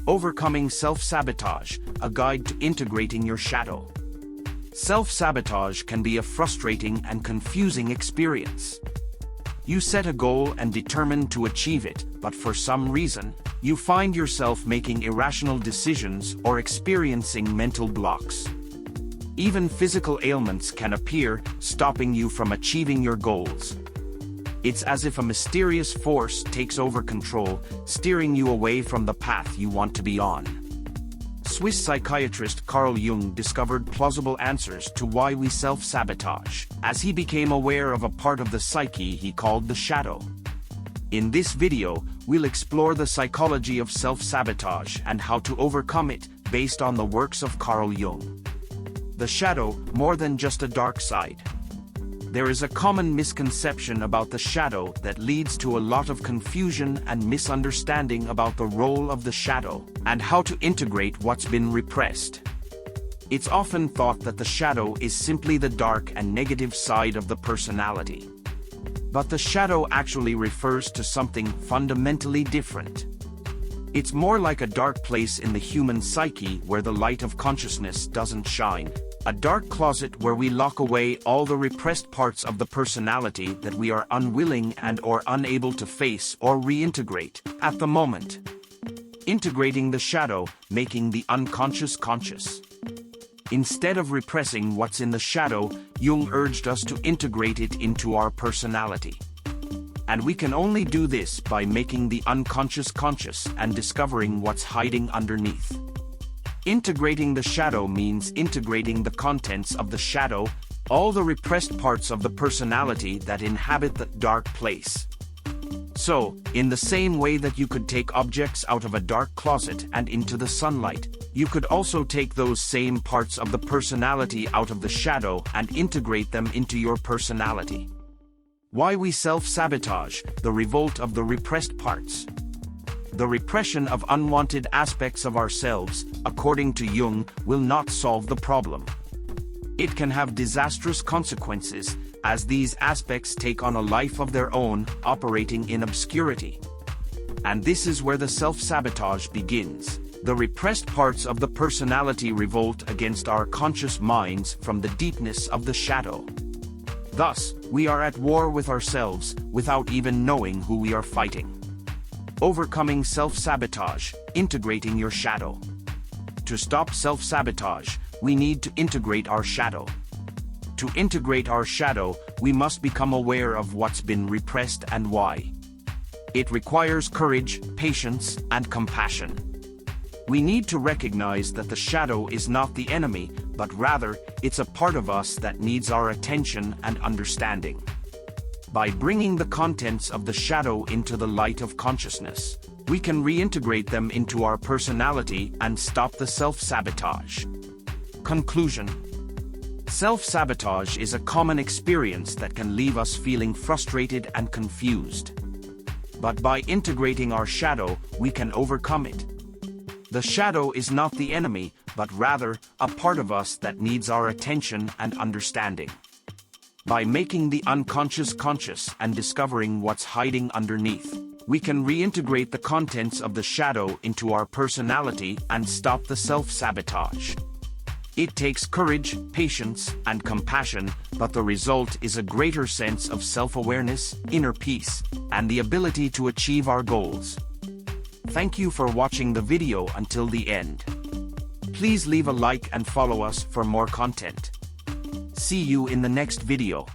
Overcoming Self-Sabotage, a guide to integrating your shadow. Self-sabotage can be a frustrating and confusing experience. You set a goal and determine to achieve it, but for some reason, you find yourself making irrational decisions or experiencing mental blocks. Even physical ailments can appear, stopping you from achieving your goals. It's as if a mysterious force takes over control, steering you away from the path you want to be on. Swiss psychiatrist Carl Jung discovered plausible answers to why we self-sabotage, as he became aware of a part of the psyche he called the shadow. In this video, we'll explore the psychology of self-sabotage and how to overcome it, based on the works of Carl Jung. The shadow, more than just a dark side. There is a common misconception about the shadow that leads to a lot of confusion and misunderstanding about the role of the shadow and how to integrate what's been repressed. It's often thought that the shadow is simply the dark and negative side of the personality. But the shadow actually refers to something fundamentally different. It's more like a dark place in the human psyche where the light of consciousness doesn't shine. A dark closet where we lock away all the repressed parts of the personality that we are unwilling and/or unable to face or reintegrate at the moment. Integrating the shadow, making the unconscious conscious. Instead of repressing what's in the shadow, Jung urged us to integrate it into our personality. And we can only do this by making the unconscious conscious and discovering what's hiding underneath. Integrating the shadow means integrating the contents of the shadow, all the repressed parts of the personality that inhabit that dark place. So, in the same way that you could take objects out of a dark closet and into the sunlight, you could also take those same parts of the personality out of the shadow and integrate them into your personality. Why we self-sabotage, the revolt of the repressed parts. The repression of unwanted aspects of ourselves, according to Jung, will not solve the problem. It can have disastrous consequences, as these aspects take on a life of their own, operating in obscurity. And this is where the self-sabotage begins. The repressed parts of the personality revolt against our conscious minds from the deepness of the shadow. Thus, we are at war with ourselves, without even knowing who we are fighting. Overcoming self-sabotage, integrating your shadow. To stop self-sabotage, we need to integrate our shadow. To integrate our shadow, we must become aware of what's been repressed and why. It requires courage, patience, and compassion. We need to recognize that the shadow is not the enemy, but rather, it's a part of us that needs our attention and understanding. By bringing the contents of the shadow into the light of consciousness, we can reintegrate them into our personality and stop the self-sabotage. Conclusion. Self-sabotage is a common experience that can leave us feeling frustrated and confused. But by integrating our shadow, we can overcome it. The shadow is not the enemy, but rather, a part of us that needs our attention and understanding. By making the unconscious conscious and discovering what's hiding underneath, we can reintegrate the contents of the shadow into our personality and stop the self-sabotage. It takes courage, patience, and compassion, but the result is a greater sense of self-awareness, inner peace, and the ability to achieve our goals. Thank you for watching the video until the end. Please leave a like and follow us for more content. See you in the next video.